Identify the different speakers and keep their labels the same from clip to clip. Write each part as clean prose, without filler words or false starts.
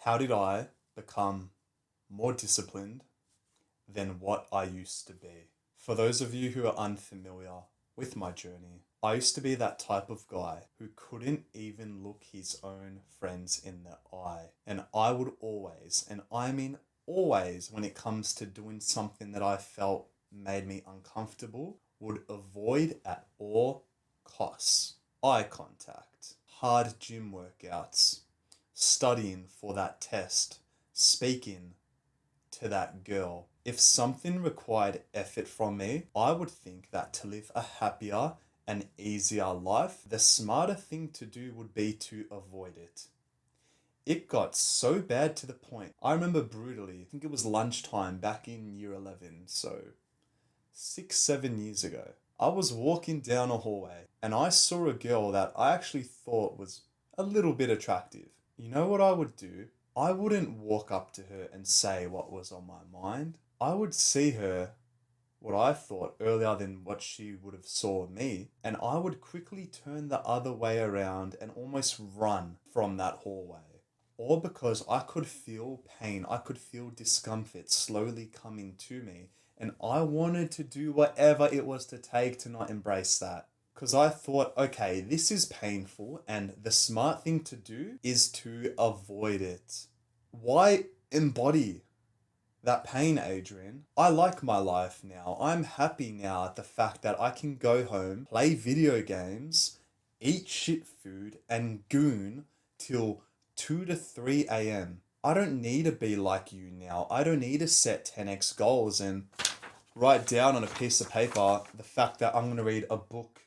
Speaker 1: How did I become more disciplined than what I used to be? For those of you who are unfamiliar with my journey, I used to be that type of guy who couldn't even look his own friends in the eye. And I would always, and I mean always, when it comes to doing something that I felt made me uncomfortable, would avoid at all costs. Eye contact, hard gym workouts, studying for that test, speaking to that girl. If something required effort from me, I would think that to live a happier and easier life, the smarter thing to do would be to avoid it. It got so bad to the point, I remember brutally, I think it was lunchtime back in year 11, so 6, 7 years ago. I was walking down a hallway and I saw a girl that I actually thought was a little bit attractive. You know what I would do? I wouldn't walk up to her and say what was on my mind. I would see her, what I thought, earlier than what she would have saw me, and I would quickly turn the other way around and almost run from that hallway. All because I could feel pain, I could feel discomfort slowly coming to me, and I wanted to do whatever it was to take to not embrace that. Because I thought, okay, this is painful, and the smart thing to do is to avoid it. Why embody that pain, Adrian? I like my life now. I'm happy now at the fact that I can go home, play video games, eat shit food, and goon till 2 to 3 a.m. I don't need to be like you now. I don't need to set 10x goals and write down on a piece of paper the fact that I'm going to read a book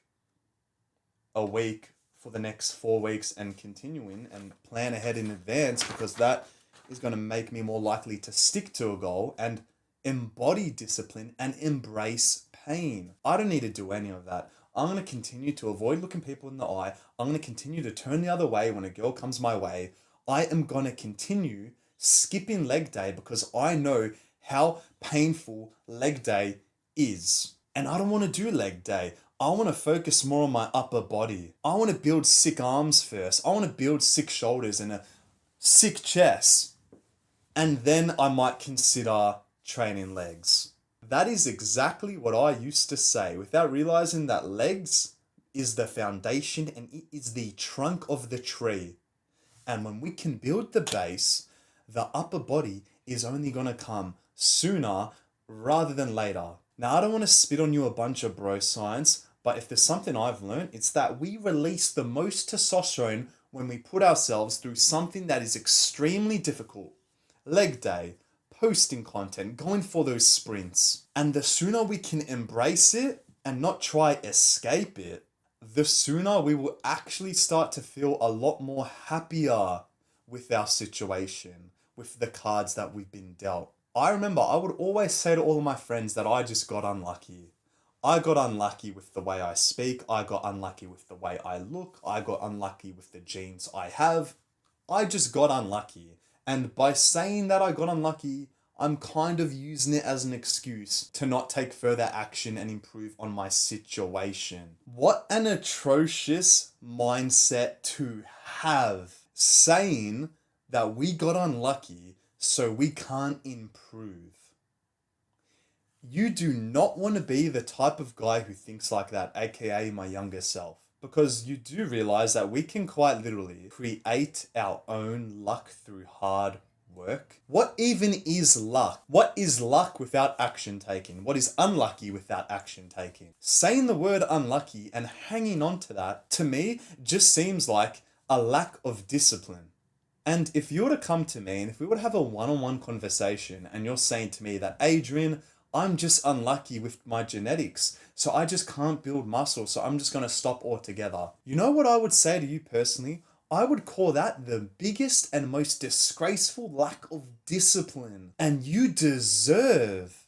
Speaker 1: a week for the next 4 weeks and continuing and plan ahead in advance, because that is going to make me more likely to stick to a goal and embody discipline and embrace pain. I don't need to do any of that. I'm going to continue to avoid looking people in the eye. I'm going to continue to turn the other way when a girl comes my way. I am going to continue skipping leg day because I know how painful leg day is. And I don't want to do leg day. I want to focus more on my upper body. I want to build sick arms first. I want to build sick shoulders and a sick chest. And then I might consider training legs. That is exactly what I used to say without realizing that legs is the foundation and it is the trunk of the tree. And when we can build the base, the upper body is only going to come sooner rather than later. Now, I don't want to spit on you a bunch of bro science, but if there's something I've learned, it's that we release the most testosterone when we put ourselves through something that is extremely difficult. Leg day, posting content, going for those sprints. And the sooner we can embrace it and not try escape it, the sooner we will actually start to feel a lot more happier with our situation, with the cards that we've been dealt. I remember I would always say to all of my friends that I just got unlucky. I got unlucky with the way I speak. I got unlucky with the way I look. I got unlucky with the genes I have. I just got unlucky. And by saying that I got unlucky, I'm kind of using it as an excuse to not take further action and improve on my situation. What an atrocious mindset to have. Saying that we got unlucky so we can't improve. You do not want to be the type of guy who thinks like that, aka my younger self. Because you do realize that we can quite literally create our own luck through hard work. What even is luck? What is luck without action taking? What is unlucky without action taking? Saying the word unlucky and hanging on to that, to me, just seems like a lack of discipline. And if you were to come to me and if we were to have a one-on-one conversation and you're saying to me that, Adrian, I'm just unlucky with my genetics, so I just can't build muscle, so I'm just going to stop altogether. You know what I would say to you personally? I would call that the biggest and most disgraceful lack of discipline. And you deserve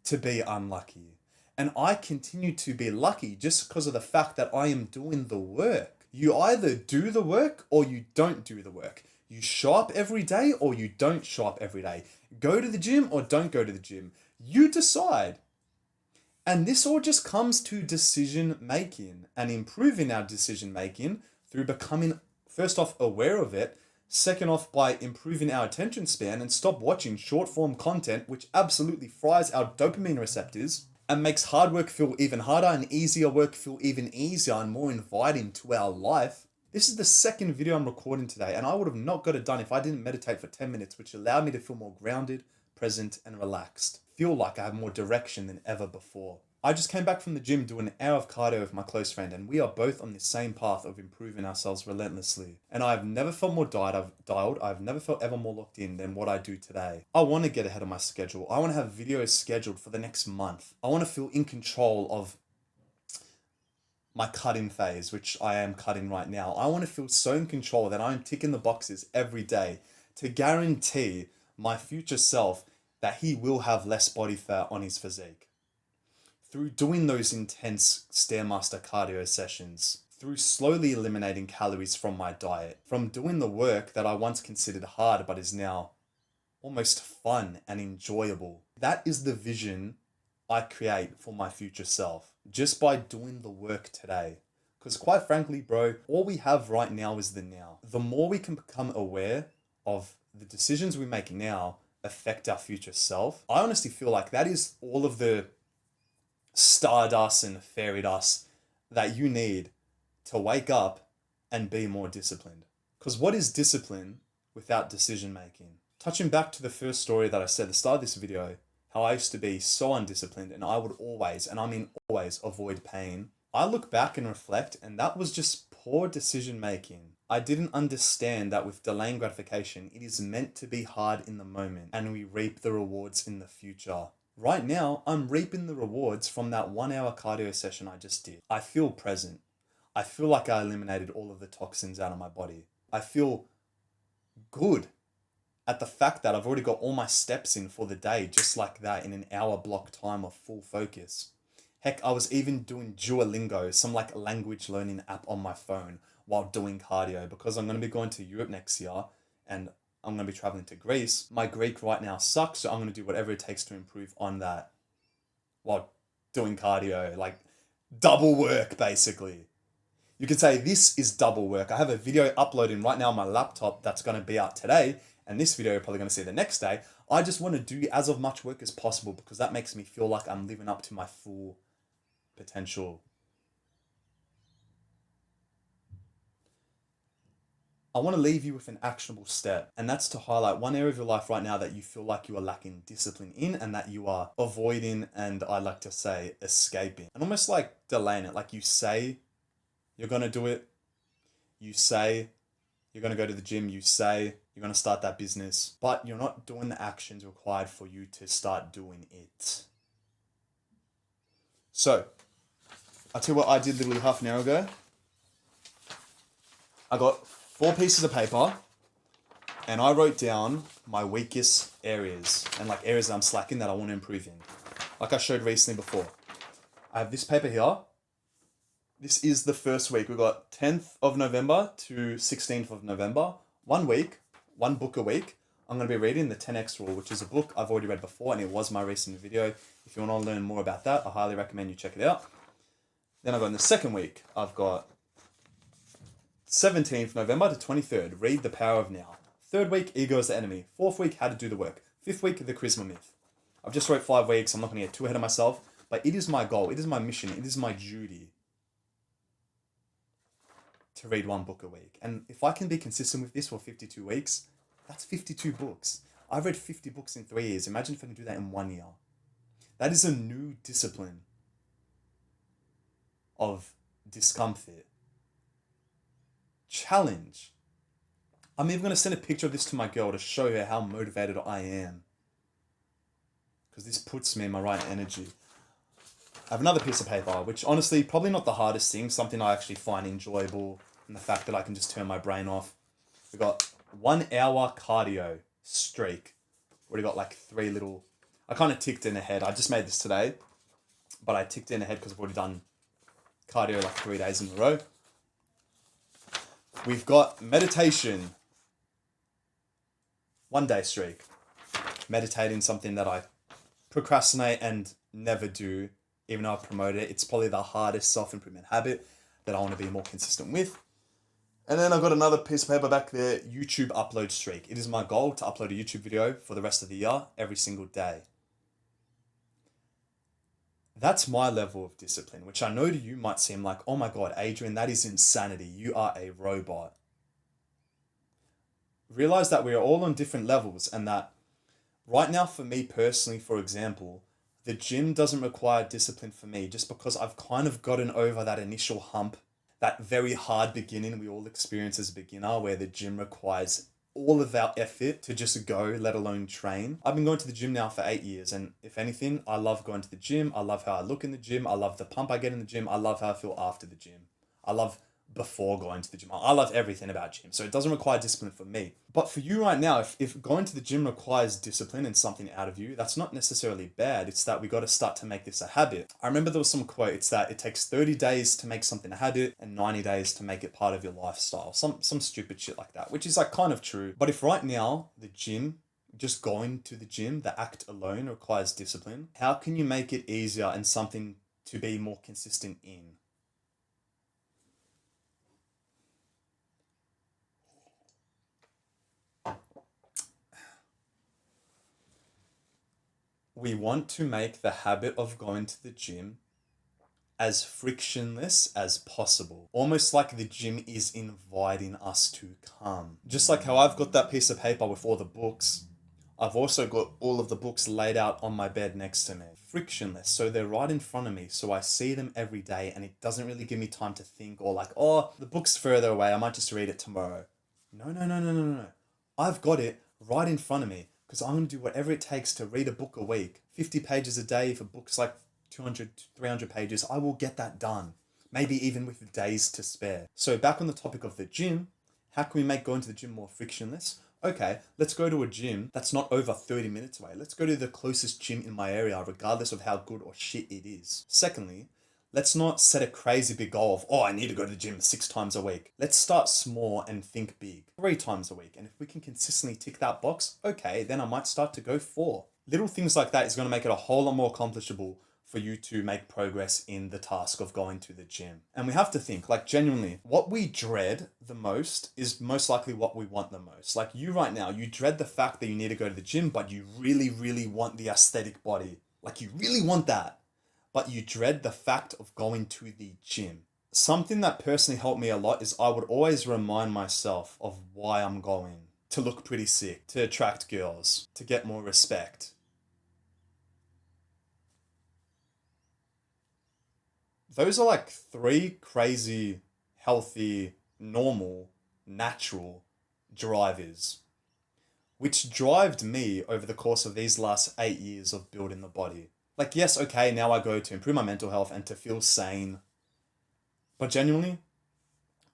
Speaker 1: to be unlucky. And I continue to be lucky just because of the fact that I am doing the work. You either do the work or you don't do the work. You show up every day or you don't show up every day. Go to the gym or don't go to the gym. You decide. And this all just comes to decision making and improving our decision making through becoming, first off, aware of it. Second off, by improving our attention span and stop watching short form content, which absolutely fries our dopamine receptors and makes hard work feel even harder and easier work feel even easier and more inviting to our life. This is the second video I'm recording today, and I would have not got it done if I didn't meditate for 10 minutes, which allowed me to feel more grounded, present, and relaxed. Feel like I have more direction than ever before. I just came back from the gym doing an hour of cardio with my close friend, and we are both on the same path of improving ourselves relentlessly. And I've never felt more dialed, I've never felt ever more locked in than what I do today. I want to get ahead of my schedule. I want to have videos scheduled for the next month. I want to feel in control of my cutting phase, which I am cutting right now. I want to feel so in control that I'm ticking the boxes every day to guarantee my future self that he will have less body fat on his physique. Through doing those intense Stairmaster cardio sessions, through slowly eliminating calories from my diet, from doing the work that I once considered hard but is now almost fun and enjoyable. That is the vision I create for my future self, just by doing the work today. Because quite frankly, bro, all we have right now is the now. The more we can become aware of the decisions we make now affect our future self, I honestly feel like that is all of the stardust and fairy dust that you need to wake up and be more disciplined. Because what is discipline without decision making? Touching back to the first story that I said at the start of this video, how I used to be so undisciplined and I would always, and I mean always, avoid pain. I look back and reflect, and that was just poor decision making. I didn't understand that with delaying gratification, it is meant to be hard in the moment and we reap the rewards in the future. Right now, I'm reaping the rewards from that 1 hour cardio session I just did. I feel present. I feel like I eliminated all of the toxins out of my body. I feel good at the fact that I've already got all my steps in for the day, just like that, in an hour block time of full focus. Heck, I was even doing Duolingo, some like language learning app on my phone while doing cardio, because I'm going to be going to Europe next year and I'm going to be traveling to Greece. My Greek right now sucks, so I'm going to do whatever it takes to improve on that while doing cardio, like double work basically. You could say this is double work. I have a video uploading right now on my laptop that's going to be out today, and this video you're probably going to see the next day. I just want to do as of much work as possible because that makes me feel like I'm living up to my full potential. I want to leave you with an actionable step, and that's to highlight one area of your life right now that you feel like you are lacking discipline in and that you are avoiding, and I like to say escaping, and almost like delaying it. Like you say you're going to do it, you say you're going to go to the gym, you say you're going to start that business, but you're not doing the actions required for you to start doing it. So, I'll tell you what I did literally half an hour ago. I got 4 pieces of paper and I wrote down my weakest areas and like areas that I'm slacking that I want to improve in. Like I showed recently before. I have this paper here. This is the first week. We've got 10th of November to 16th of November. 1 week, 1 book a week. I'm going to be reading the 10X Rule, which is a book I've already read before and it was my recent video. If you want to learn more about that, I highly recommend you check it out. Then I've got in the second week, I've got 17th November to 23rd, read The Power of Now. 3rd week, ego is the enemy. 4th week, how to do the work. 5th week, the charisma myth. I've just wrote 5 weeks. I'm not going to get too ahead of myself, but it is my goal. It is my mission. It is my duty to read 1 book a week. And if I can be consistent with this for 52 weeks, that's 52 books. I've read 50 books in 3 years. Imagine if I can do that in 1 year. That is a new discipline of discomfort. Challenge. I'm even going to send a picture of this to my girl to show her how motivated I am. Because this puts me in my right energy. I have another piece of paper, which honestly, probably not the hardest thing, something I actually find enjoyable, and the fact that I can just turn my brain off. We've got 1 hour cardio streak. Already got like 3 little, I kind of ticked in ahead. I just made this today, but I ticked in ahead because I've already done cardio like 3 days in a row. We've got meditation. 1 day streak. Meditating, something that I procrastinate and never do, even though I promote it. It's probably the hardest self-improvement habit that I want to be more consistent with. And then I've got another piece of paper back there, YouTube upload streak. It is my goal to upload a YouTube video for the rest of the year, every single day. That's my level of discipline, which I know to you might seem like, oh my God, Adrian, that is insanity. You are a robot. Realize that we are all on different levels, and that right now, for me personally, for example, the gym doesn't require discipline for me just because I've kind of gotten over that initial hump, that very hard beginning we all experience as a beginner, where the gym requires all of our effort to just go, let alone train. I've been going to the gym now for 8 years, and if anything, I love going to the gym. I love how I look in the gym. I love the pump I get in the gym. I love how I feel after the gym. I love before going to the gym. I love everything about gym. So it doesn't require discipline for me. But for you right now, if going to the gym requires discipline and something out of you, that's not necessarily bad. It's that we got to start to make this a habit. I remember there was some quote. It's that it takes 30 days to make something a habit and 90 days to make it part of your lifestyle. Some stupid shit like that, which is like kind of true. But if right now the gym, just going to the gym, the act alone requires discipline, how can you make it easier and something to be more consistent in? We want to make the habit of going to the gym as frictionless as possible. Almost like the gym is inviting us to come. Just like how I've got that piece of paper with all the books, I've also got all of the books laid out on my bed next to me. Frictionless, so they're right in front of me, so I see them every day, and it doesn't really give me time to think or like, oh, the book's further away, I might just read it tomorrow. No, no, no, no, no, no. I've got it right in front of me because I'm going to do whatever it takes to read a book a week. 50 pages a day for books like 200, 300 pages. I will get that done. Maybe even with days to spare. So back on the topic of the gym, how can we make going to the gym more frictionless? Okay, let's go to a gym that's not over 30 minutes away. Let's go to the closest gym in my area, regardless of how good or shit it is. Secondly, let's not set a crazy big goal of, oh, I need to go to the gym 6 times a week. Let's start small and think big. 3 times a week. And if we can consistently tick that box, okay, then I might start to go 4. Little things like that is going to make it a whole lot more accomplishable for you to make progress in the task of going to the gym. And we have to think, like, genuinely, what we dread the most is most likely what we want the most. Like you right now, you dread the fact that you need to go to the gym, but you really, really want the aesthetic body. Like you really want that, but you dread the fact of going to the gym. Something that personally helped me a lot is I would always remind myself of why I'm going. To look pretty sick, to attract girls, to get more respect. Those are like 3 crazy, healthy, normal, natural drivers, which drived me over the course of these last 8 years of building the body. Like, yes, okay, now I go to improve my mental health and to feel sane. But genuinely,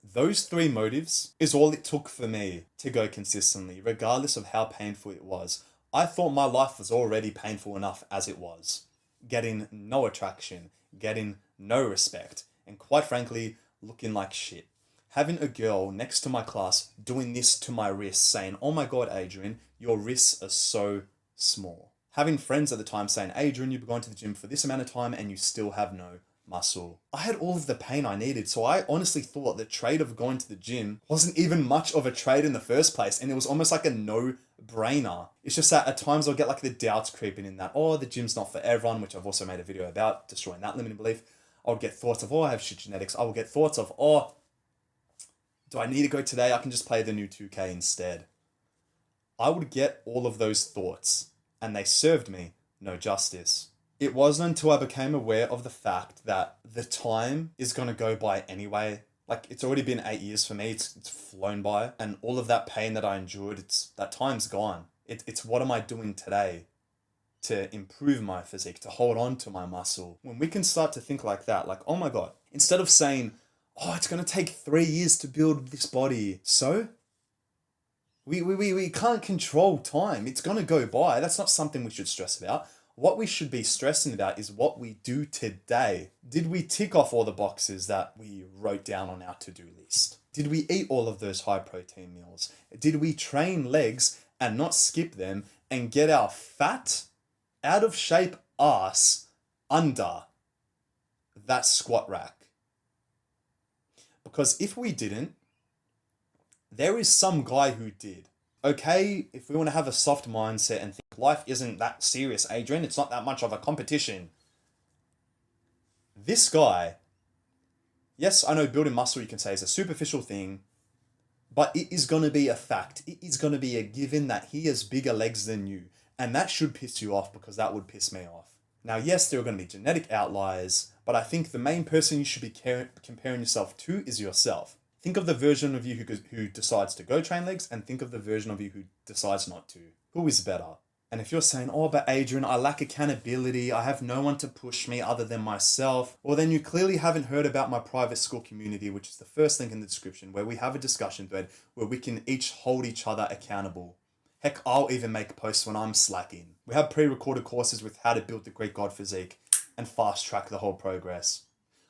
Speaker 1: those 3 motives is all it took for me to go consistently, regardless of how painful it was. I thought my life was already painful enough as it was. Getting no attraction, getting no respect, and quite frankly, looking like shit. Having a girl next to my class doing this to my wrists, saying, oh my God, Adrian, your wrists are so small. Having friends at the time saying, Adrian, you've been going to the gym for this amount of time and you still have no muscle. I had all of the pain I needed, so I honestly thought the trade of going to the gym wasn't even much of a trade in the first place, and it was almost like a no-brainer. It's just that at times I'll get like the doubts creeping in that, oh, the gym's not for everyone, which I've also made a video about, destroying that limiting belief. I'll get thoughts of, oh, I have shit genetics. I will get thoughts of, oh, do I need to go today? I can just play the new 2K instead. I would get all of those thoughts, and they served me no justice. It wasn't until I became aware of the fact that the time is going to go by anyway. Like, it's already been 8 years for me. It's flown by. And all of that pain that I endured, that time's gone. It's what am I doing today to improve my physique, to hold on to my muscle? When we can start to think like that, like, oh my God, instead of saying, oh, it's going to take 3 years to build this body. So? We can't control time. It's going to go by. That's not something we should stress about. What we should be stressing about is what we do today. Did we tick off all the boxes that we wrote down on our to-do list? Did we eat all of those high protein meals? Did we train legs and not skip them and get our fat, out of shape ass under that squat rack? Because if we didn't, There is some guy who did. Okay, if we want to have a soft mindset and think life isn't that serious, Adrian, it's not that much of a competition. This guy, yes, I know building muscle, you can say, is a superficial thing, but it is going to be a fact. It is going to be a given that he has bigger legs than you. And that should piss you off, because that would piss me off. Now, yes, there are going to be genetic outliers, but I think the main person you should be comparing yourself to is yourself. Think of the version of you who decides to go train legs, and think of the version of you who decides not to. Who is better? And if you're saying, oh, but Adrian, I lack accountability, I have no one to push me other than myself, well, then you clearly haven't heard about my private school community, which is the first link in the description, where we have a discussion thread where we can each hold each other accountable. Heck, I'll even make posts when I'm slacking. We have pre-recorded courses with how to build the Greek God physique and fast track the whole progress.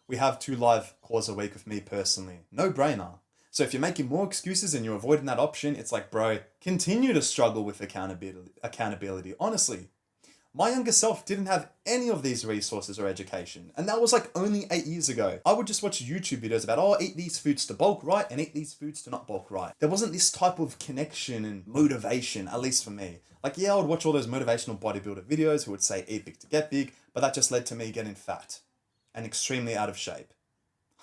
Speaker 1: We have 2 live calls a week with me personally. No brainer. So if you're making more excuses and you're avoiding that option, it's like, bro, continue to struggle with accountability. Honestly, my younger self didn't have any of these resources or education. And that was like only 8 years ago. I would just watch YouTube videos about, oh, eat these foods to bulk right and eat these foods to not bulk right. There wasn't this type of connection and motivation, at least for me. Like, yeah, I would watch all those motivational bodybuilder videos who would say eat big to get big, but that just led to me getting fat and extremely out of shape.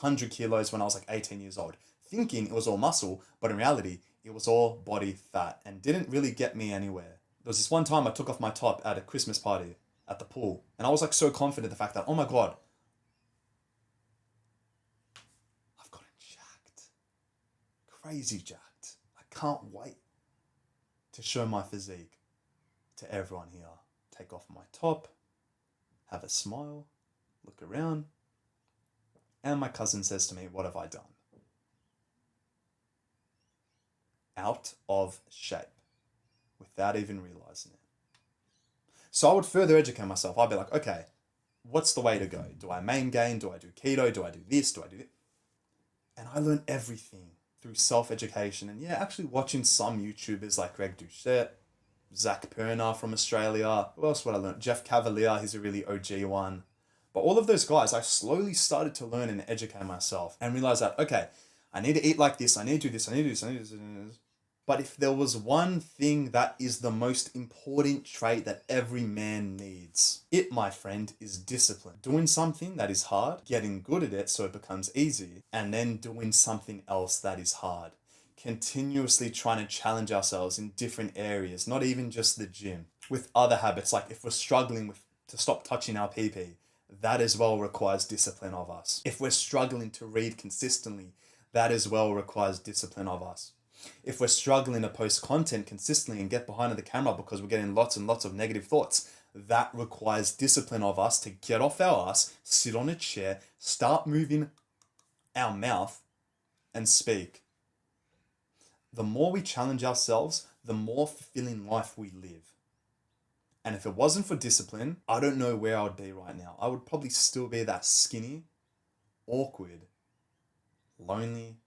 Speaker 1: 100 kilos when I was like 18 years old, thinking it was all muscle, but in reality, it was all body fat and didn't really get me anywhere. There was this one time I took off my top at a Christmas party at the pool, and I was like so confident the fact that, oh my God, I've gotten jacked. Crazy jacked. I can't wait to show my physique to everyone here. Take off my top, have a smile, look around, and my cousin says to me, what have I done? Out of shape, without even realizing it. So I would further educate myself. I'd be like, okay, what's the way to go? Do I main gain? Do I do keto? Do I do this? Do I do that? And I learned everything through self-education. And yeah, actually watching some YouTubers like Greg Doucette, Zach Perner from Australia. Who else would I learn? Jeff Cavalier, he's a really OG one. But all of those guys, I slowly started to learn and educate myself and realize that, okay, I need to eat like this, I need to do this, I need to do this, I need to do this. But if there was one thing that is the most important trait that every man needs, it, my friend, is discipline. Doing something that is hard, getting good at it so it becomes easy, and then doing something else that is hard. Continuously trying to challenge ourselves in different areas, not even just the gym. With other habits, like if we're struggling to stop touching our pee-pee, that as well requires discipline of us. If we're struggling to read consistently, that as well requires discipline of us. If we're struggling to post content consistently and get behind the camera because we're getting lots and lots of negative thoughts, that requires discipline of us to get off our ass, sit on a chair, start moving our mouth, and speak. The more we challenge ourselves, the more fulfilling life we live. And if it wasn't for discipline, I don't know where I would be right now. I would probably still be that skinny, awkward, lonely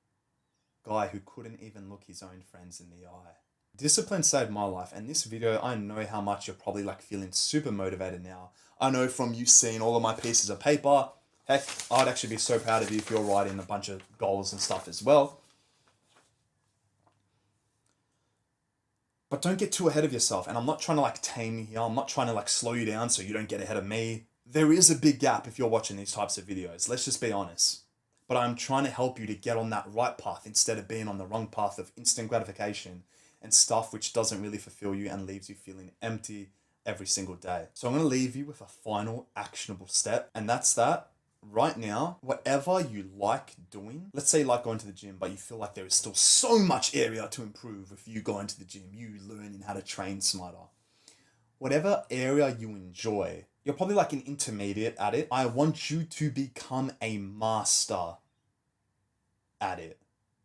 Speaker 1: guy who couldn't even look his own friends in the eye. Discipline saved my life, and this video, I know how much you're probably like feeling super motivated now. I know from you seeing all of my pieces of paper, heck, I'd actually be so proud of you if you're writing a bunch of goals and stuff as well. But don't get too ahead of yourself, and I'm not trying to like tame you here, I'm not trying to like slow you down so you don't get ahead of me. There is a big gap if you're watching these types of videos, let's just be honest. But I'm trying to help you to get on that right path instead of being on the wrong path of instant gratification and stuff which doesn't really fulfill you and leaves you feeling empty every single day. So I'm going to leave you with a final actionable step, and that's that. Right now, whatever you like doing, let's say you like going to the gym, but you feel like there is still so much area to improve with you going to the gym, you learning how to train smarter. Whatever area you enjoy, you're probably like an intermediate at it. I want you to become a master at it.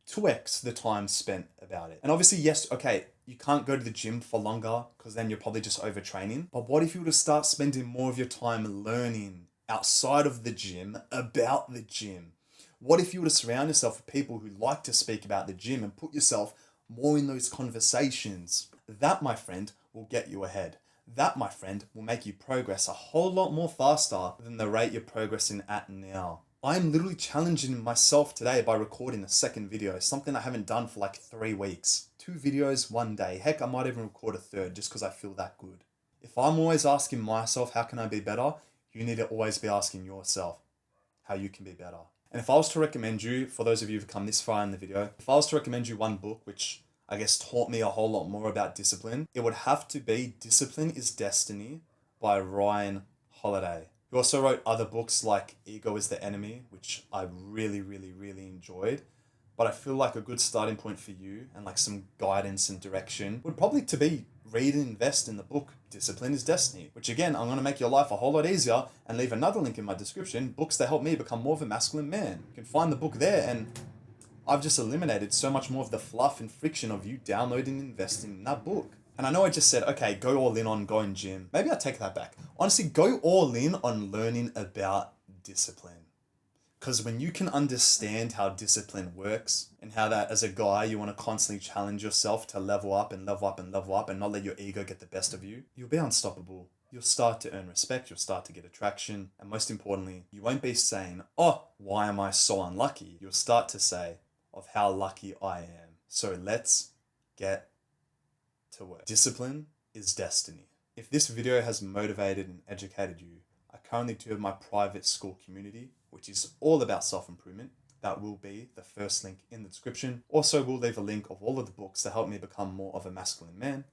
Speaker 1: 2x the time spent about it. And obviously, yes, okay, you can't go to the gym for longer because then you're probably just overtraining. But what if you were to start spending more of your time learning outside of the gym about the gym? What if you were to surround yourself with people who like to speak about the gym and put yourself more in those conversations? That, my friend, will get you ahead. That, my friend, will make you progress a whole lot more faster than the rate you're progressing at now. I'm literally challenging myself today by recording a second video, something I haven't done for like 3 weeks. 2 videos, 1 day. Heck, I might even record a third just because I feel that good. If I'm always asking myself, how can I be better? You need to always be asking yourself how you can be better. And if I was to recommend you, for those of you who've come this far in the video, if I was to recommend you one book, which I guess taught me a whole lot more about discipline, it would have to be Discipline is Destiny by Ryan Holiday. He also wrote other books like Ego is the Enemy, which I really, really, really enjoyed. But I feel like a good starting point for you and like some guidance and direction would probably to be read and invest in the book Discipline is Destiny, which again, I'm going to make your life a whole lot easier and leave another link in my description, books that help me become more of a masculine man. You can find the book there, and I've just eliminated so much more of the fluff and friction of you downloading and investing in that book. And I know I just said, okay, go all in on going gym. Maybe I take that back. Honestly, go all in on learning about discipline. Because when you can understand how discipline works and how that as a guy, you want to constantly challenge yourself to level up and level up and level up and not let your ego get the best of you, you'll be unstoppable. You'll start to earn respect, you'll start to get attraction, and most importantly, you won't be saying, oh, why am I so unlucky? You'll start to say, of how lucky I am. So let's get to work. Discipline is destiny. If this video has motivated and educated you, I currently do have my private school community, which is all about self-improvement. That will be the first link in the description. Also, we'll leave a link of all of the books that help me become more of a masculine man.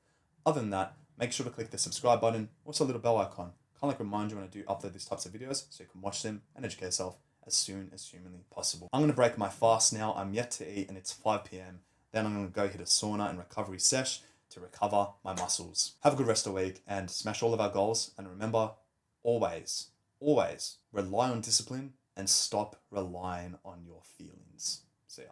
Speaker 1: Other than that, make sure to click the subscribe button, also a little bell icon. Kind of like remind you when I do upload these types of videos so you can watch them and educate yourself as soon as humanly possible. I'm going to break my fast now. I'm yet to eat and it's 5 p.m. Then I'm going to go hit a sauna and recovery sesh to recover my muscles. Have a good rest of the week and smash all of our goals. And remember, always, always rely on discipline and stop relying on your feelings. See ya.